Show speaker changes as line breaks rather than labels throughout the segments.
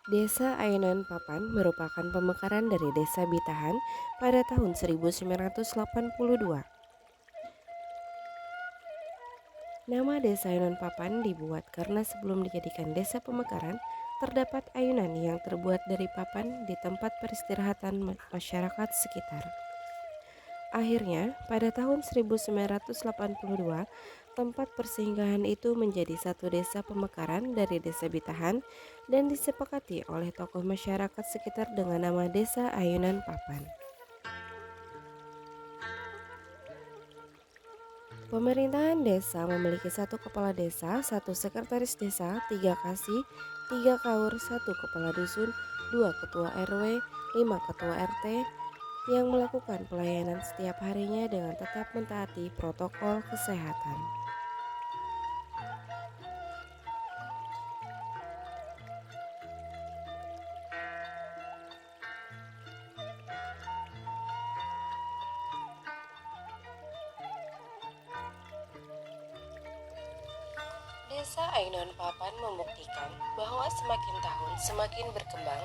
Desa Ayenan Papan merupakan pemekaran dari Desa Bitahan pada tahun 1982. Nama Desa Ayunan Papan dibuat karena sebelum dijadikan desa pemekaran, terdapat ayunan yang terbuat dari papan di tempat peristirahatan masyarakat sekitar. Akhirnya, pada tahun 1982, tempat persinggahan itu menjadi satu desa pemekaran dari Desa Bitahan dan disepakati oleh tokoh masyarakat sekitar dengan nama Desa Ayunan Papan. Pemerintahan desa memiliki satu kepala desa, satu sekretaris desa, tiga kasih, tiga kaur, satu kepala dusun, dua ketua RW, lima ketua RT, yang melakukan pelayanan setiap harinya dengan tetap mentaati protokol kesehatan. Desa Ainon Papan membuktikan bahwa semakin tahun semakin berkembang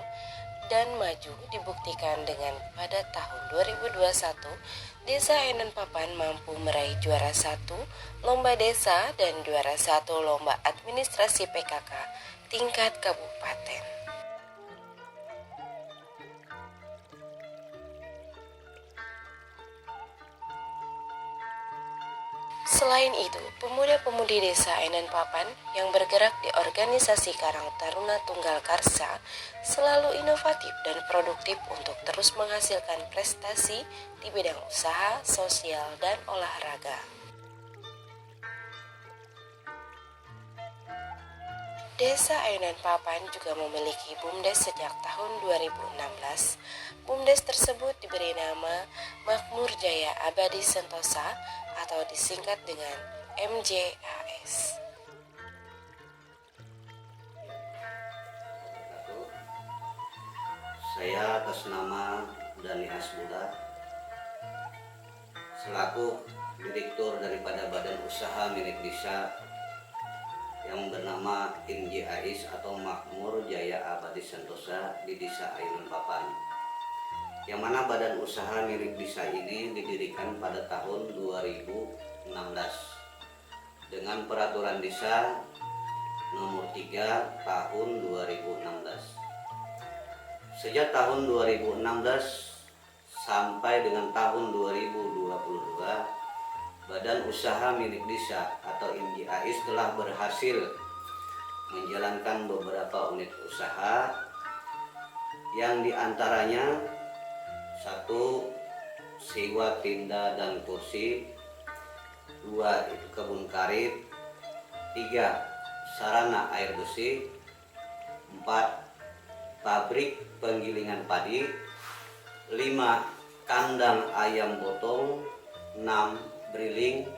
dan maju. Dibuktikan dengan pada tahun 2021 Desa Ainon Papan mampu meraih juara satu lomba desa dan juara satu lomba administrasi PKK tingkat kabupaten. Selain itu, pemuda-pemudi desa Ainan Papan yang bergerak di organisasi Karang Taruna Tunggal Karsa selalu inovatif dan produktif untuk terus menghasilkan prestasi di bidang usaha, sosial, dan olahraga. Desa Ayunan Papan juga memiliki BUMDes sejak tahun 2016. BUMDes tersebut diberi nama Makmur Jaya Abadi Sentosa atau disingkat dengan MJAS.
Saya atas nama Dani Asbuda selaku direktur daripada badan usaha milik desa yang bernama MJAIS atau Makmur Jaya Abadi Sentosa di Desa Ayunan Papan, yang mana badan usaha milik desa ini didirikan pada tahun 2016 dengan peraturan desa nomor 3 tahun 2016. Sejak tahun 2016 sampai dengan tahun 2022, Badan Usaha Milik Desa atau MJAIS telah berhasil menjalankan beberapa unit usaha yang diantaranya: satu, sewa tenda dan kursi; dua, itu kebun karet; tiga, sarana air bersih; empat, pabrik penggilingan padi; lima, kandang ayam potong; enam, briling;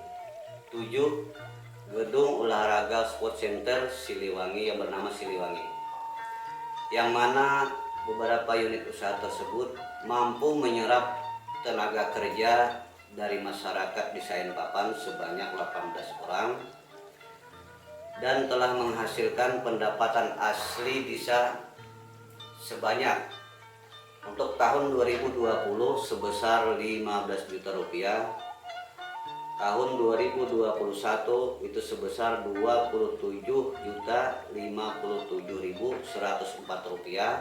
tujuh, gedung olahraga sport center Siliwangi yang bernama Siliwangi, yang mana beberapa unit usaha tersebut mampu menyerap tenaga kerja dari masyarakat di Ayunan Papan sebanyak 18 orang dan telah menghasilkan pendapatan asli desa sebanyak untuk tahun 2020 sebesar 15 juta rupiah, tahun 2021 itu sebesar 27.057.104 rupiah,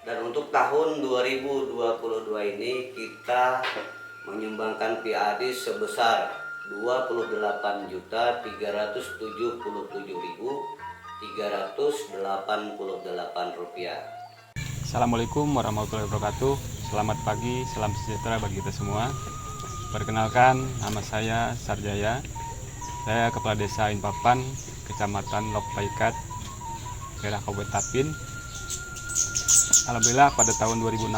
dan untuk tahun 2022 ini kita menyumbangkan PAD sebesar 28.377.388 rupiah.
Assalamualaikum warahmatullahi wabarakatuh. Selamat pagi, salam sejahtera bagi kita semua. Perkenalkan, nama saya Sarjaya. Saya Kepala Desa Ayunan Papan, Kecamatan Lok Paikat, daerah Kabupaten Tapin. Alhamdulillah pada tahun 2016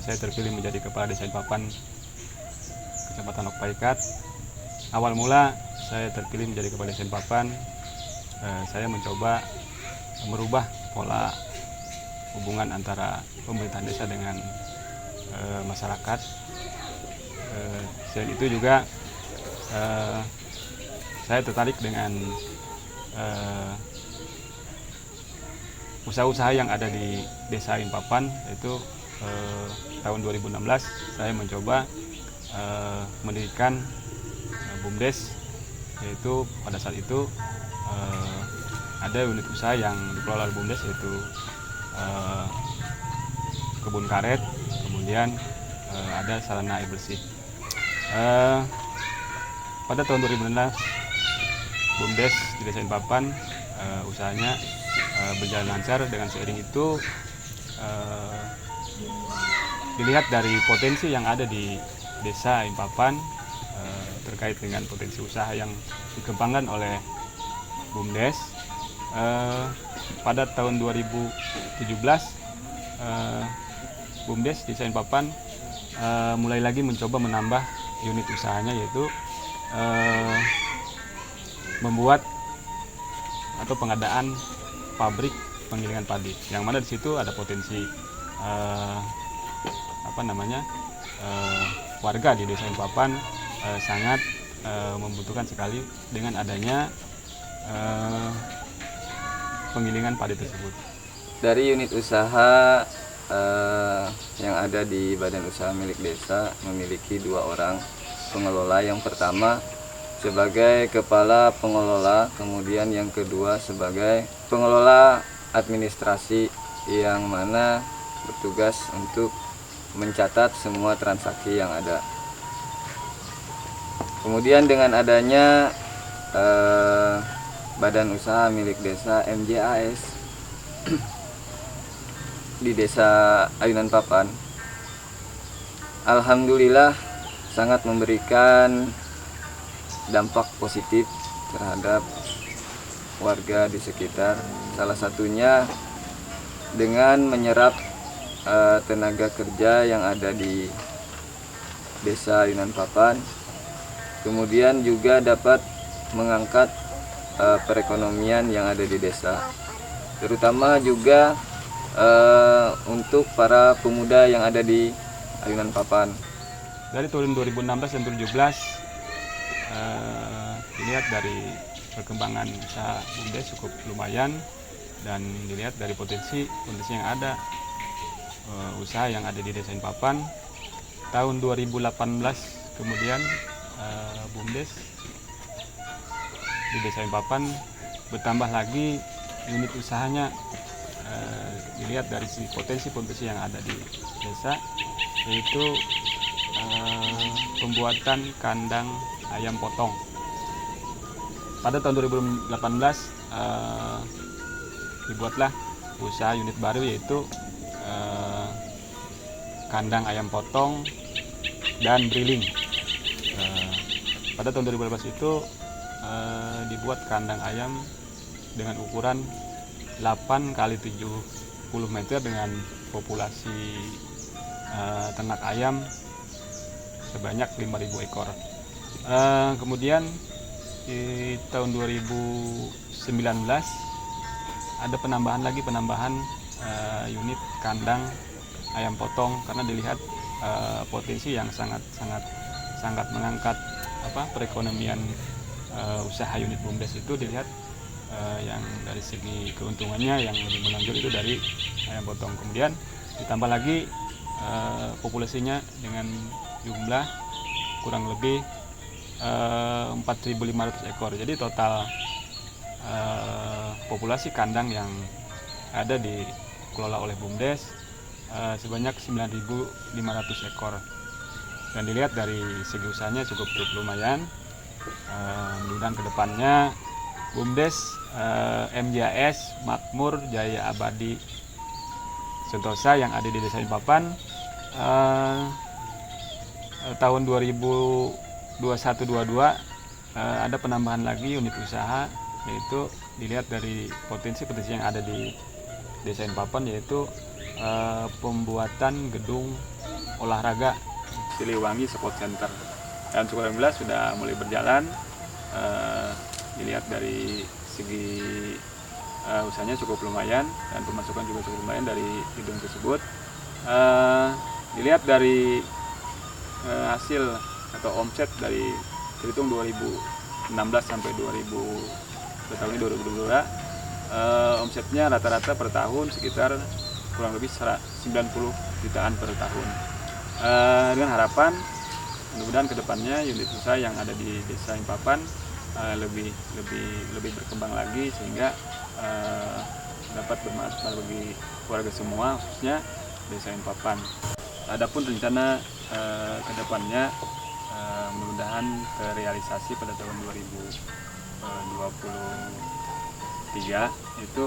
saya terpilih menjadi Kepala Desa Ayunan Papan, Kecamatan Lok Paikat. Awal mula saya terpilih menjadi Kepala Desa Ayunan Papan, saya mencoba merubah pola hubungan antara pemerintahan desa dengan masyarakat. Selain itu juga saya tertarik dengan usaha-usaha yang ada di Desa Ayun Papan, yaitu tahun 2016 saya mencoba mendirikan BUMDes, yaitu pada saat itu ada unit usaha yang dikelola oleh BUMDes, yaitu kebun karet, kemudian ada sarana air bersih. Pada tahun 2016 BUMDes di Desa Ayun Papan usahanya berjalan lancar. Dengan seiring itu dilihat dari potensi yang ada di Desa Ayun Papan terkait dengan potensi usaha yang dikembangkan oleh BUMDes. Pada tahun 2017 BUMDes di Desa Ayun Papan mulai lagi mencoba menambah unit usahanya, yaitu membuat atau pengadaan pabrik penggilingan padi, yang mana di situ ada potensi warga di Desa Ayun Papan sangat membutuhkan sekali dengan adanya penggilingan padi tersebut.
Dari unit usaha yang ada di Badan Usaha Milik Desa memiliki 2 orang pengelola. Yang pertama sebagai kepala pengelola, kemudian yang kedua sebagai pengelola administrasi, yang mana bertugas untuk mencatat semua transaksi yang ada. Kemudian dengan adanya Badan Usaha Milik Desa MJAS di Desa Ayunan Papan, alhamdulillah sangat memberikan dampak positif terhadap warga di sekitar. Salah satunya dengan menyerap tenaga kerja yang ada di Desa Ayunan Papan, kemudian juga dapat mengangkat perekonomian yang ada di desa, terutama juga untuk para pemuda yang ada di Ayunan Papan.
Dari tahun 2016 dan 2017 dilihat dari perkembangan usaha BUMDes cukup lumayan, dan dilihat dari potensi yang ada usaha yang ada di Desa Ayun Papan. Tahun 2018 kemudian BUMDes di Desa Ayun Papan bertambah lagi unit usahanya. Dilihat dari potensi yang ada di desa, yaitu pembuatan kandang ayam potong. Pada tahun 2018 dibuatlah usaha unit baru, yaitu kandang ayam potong dan briling. Pada tahun 2018 itu dibuat kandang ayam dengan ukuran 8 x 70 meter dengan populasi ternak ayam sebanyak 5.000 ekor. Kemudian di tahun 2019 ada penambahan unit kandang ayam potong, karena dilihat potensi yang sangat mengangkat perekonomian usaha unit BUMDes itu. Dilihat yang dari segi keuntungannya yang lebih menonjol itu dari ayam potong. Kemudian ditambah lagi populasinya dengan jumlah kurang lebih 4.500 ekor. Jadi total populasi kandang yang ada dikelola oleh BUMDes sebanyak 9.500 ekor. Dan dilihat dari segi usahanya cukup lumayan. Mudah-mudahan kedepannya BUMDes MJAS Makmur Jaya Abadi Sentosa yang ada di Desa Ayun Papan tahun 2021-22 ada penambahan lagi unit usaha, yaitu dilihat dari potensi yang ada di Desa Ayun Papan, yaitu pembuatan gedung olahraga Siliwangi Sport Center. Tahun 2019 sudah mulai berjalan. Dilihat dari segi usahanya cukup lumayan dan pemasukan juga cukup lumayan dari gedung tersebut. Dilihat dari hasil atau omset dari terhitung 2016 sampai tahun ini 2022 omsetnya rata-rata per tahun sekitar kurang lebih 90 jutaan per tahun. Dengan harapan mudah-mudahan kedepannya unit usaha yang ada di Desa Impapan lebih berkembang lagi sehingga dapat bermanfaat bagi keluarga semua, khususnya Desa Impapan. Adapun rencana kedepannya mudah-mudahan terrealisasi pada tahun 2023 itu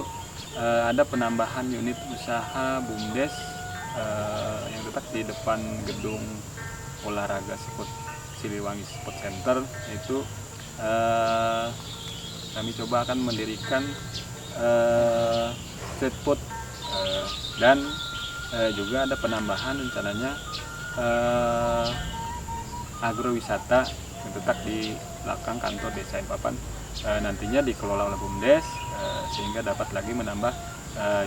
ada penambahan unit usaha BUMDes yang letak di depan gedung olahraga Siliwangi Sport Center. Itu kami coba akan mendirikan street food dan juga ada penambahan rencananya agrowisata yang terletak di belakang kantor Desa Impapan, nantinya dikelola oleh BUMDes sehingga dapat lagi menambah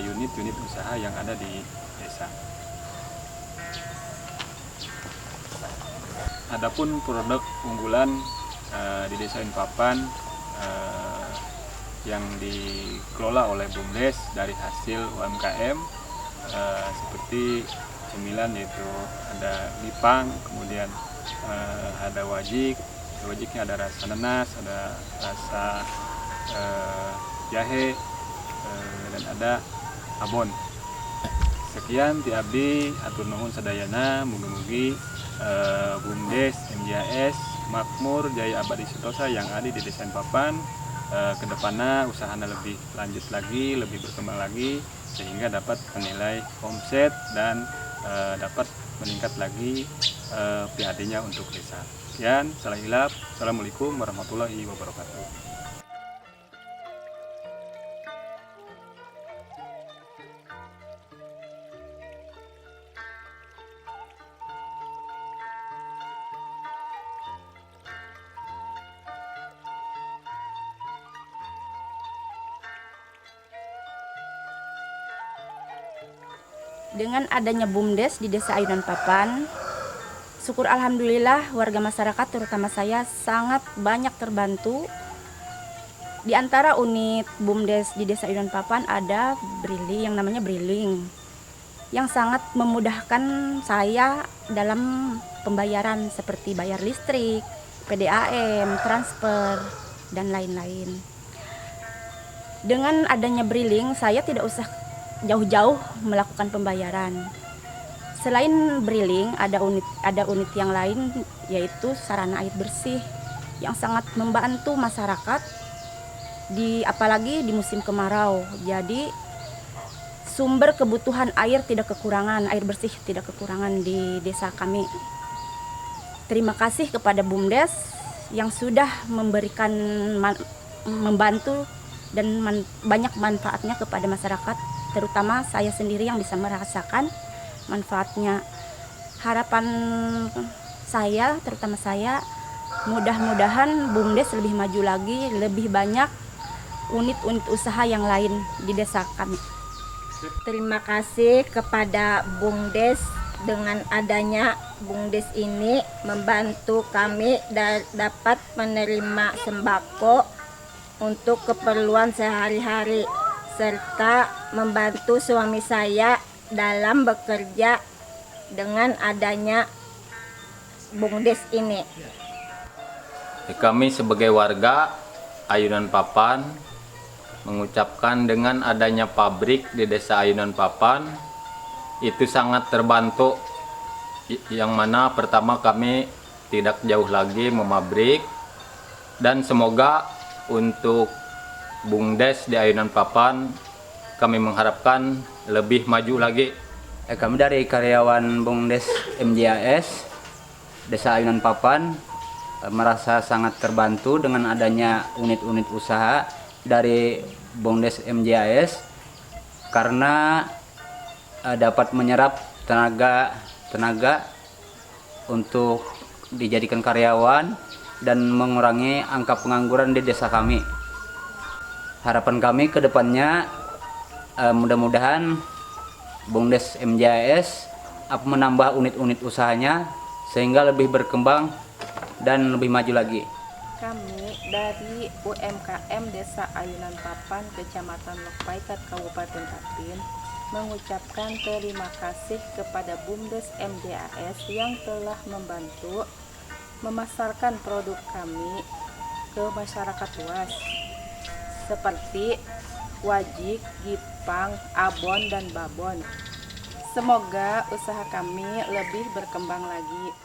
unit-unit usaha yang ada di desa. Adapun produk unggulan di Desa Impapan yang dikelola oleh BUMDes dari hasil UMKM seperti cemilan, yaitu ada lipang, kemudian ada wajiknya ada rasa nanas, ada rasa jahe, dan ada abon. Sekian ti abdi atur nuhun sadayana, mugi-mugi BUMDes MJAS makmur jaya abadi sentosa yang ada di Desa Impapan kedepannya usahanya lebih lanjut lagi, lebih berkembang lagi sehingga dapat menilai omset dan dapat meningkat lagi PAD-nya untuk desa. Sekian, salah hilap. Assalamualaikum warahmatullahi wabarakatuh.
Dengan adanya BUMDes di Desa Ayunan Papan, syukur alhamdulillah warga masyarakat terutama saya sangat banyak terbantu. Di antara unit BUMDes di Desa Ayunan Papan ada Briling, yang namanya Briling, yang sangat memudahkan saya dalam pembayaran seperti bayar listrik, PDAM, transfer, dan lain-lain. Dengan adanya Briling, saya tidak usah jauh-jauh melakukan pembayaran. Selain Briling, ada unit yang lain, yaitu sarana air bersih yang sangat membantu masyarakat apalagi di musim kemarau. Jadi sumber kebutuhan air tidak kekurangan, air bersih tidak kekurangan di desa kami. Terima kasih kepada BUMDes yang sudah membantu dan banyak manfaatnya kepada masyarakat, terutama saya sendiri yang bisa merasakan manfaatnya. Harapan saya, terutama saya, mudah-mudahan BUMDes lebih maju lagi, lebih banyak unit-unit usaha yang lain di desa kami.
Terima kasih kepada BUMDes. Dengan adanya BUMDes ini membantu kami dapat menerima sembako untuk keperluan sehari-hari, serta membantu suami saya dalam bekerja dengan adanya BUMDes ini.
Kami sebagai warga Ayunan Papan mengucapkan dengan adanya pabrik di Desa Ayunan Papan itu sangat terbantu, yang mana pertama kami tidak jauh lagi memabrik, dan semoga untuk BUMDes di Ayunan Papan kami mengharapkan lebih maju lagi.
Kami dari karyawan BUMDes MJAS Desa Ayunan Papan merasa sangat terbantu dengan adanya unit-unit usaha dari BUMDes MJAS karena dapat menyerap tenaga untuk dijadikan karyawan dan mengurangi angka pengangguran di desa kami. Harapan kami ke depannya mudah-mudahan BUMDes MJAS menambah unit-unit usahanya sehingga lebih berkembang dan lebih maju lagi.
Kami dari UMKM Desa Ayunan Papan, Kecamatan Lokpaikat, Kabupaten Tapin, mengucapkan terima kasih kepada BUMDes MJAS yang telah membantu memasarkan produk kami ke masyarakat luas seperti wajik, gipang, abon, dan babon. Semoga usaha kami lebih berkembang lagi.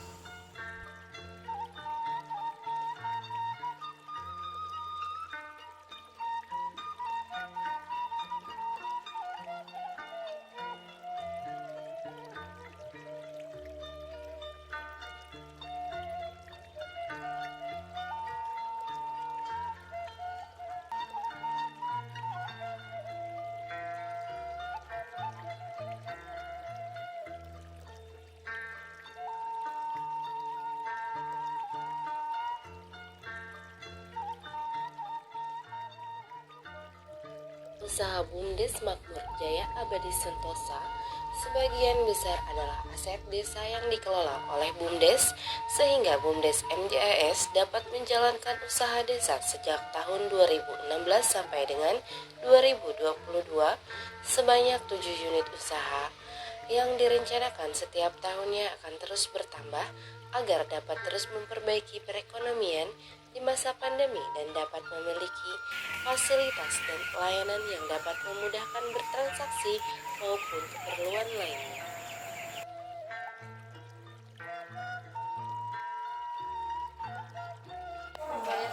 Usaha BUMDes Makmur Jaya Abadi Sentosa sebagian besar adalah aset desa yang dikelola oleh BUMDes, sehingga BUMDes MJAS dapat menjalankan usaha desa sejak tahun 2016 sampai dengan 2022 sebanyak 7 unit usaha yang direncanakan setiap tahunnya akan terus bertambah agar dapat terus memperbaiki perekonomian di masa pandemi dan dapat memiliki fasilitas dan pelayanan yang dapat memudahkan bertransaksi maupun keperluan lainnya.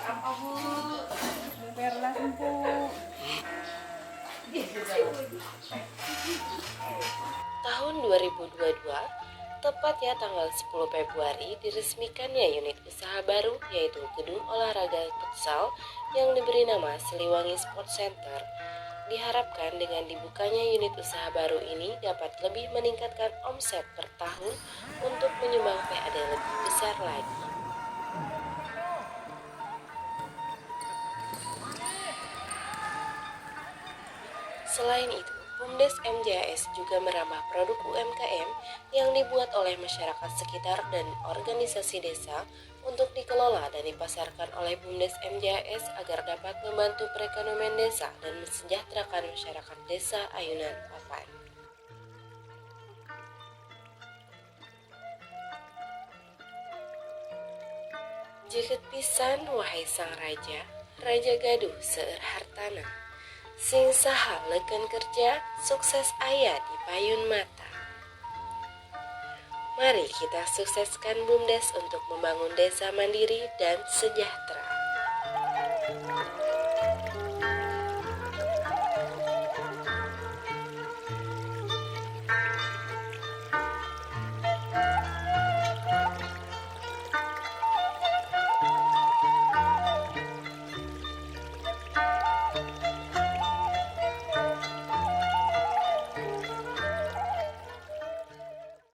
Apa Bu? Berlah Bu.
Tahun 2022, tepatnya tanggal 10 Februari, diresmikannya unit usaha baru yaitu Gedung Olahraga Futsal yang diberi nama Siliwangi Sport Center. Diharapkan dengan dibukanya unit usaha baru ini dapat lebih meningkatkan omset per tahun untuk menyumbang PAD lebih besar lagi. Selain itu, BUMDes MJAS juga merambah produk UMKM yang dibuat oleh masyarakat sekitar dan organisasi desa untuk dikelola dan dipasarkan oleh BUMDes MJAS agar dapat membantu perekonomian desa dan mensejahterakan masyarakat desa Ayunan Papan. Jeket pisan wahai sang raja, raja gaduh seueur hartana. Sing saha leukeun kerja, sukses aya di payun mata. Mari kita sukseskan BUMDes untuk membangun desa mandiri dan sejahtera.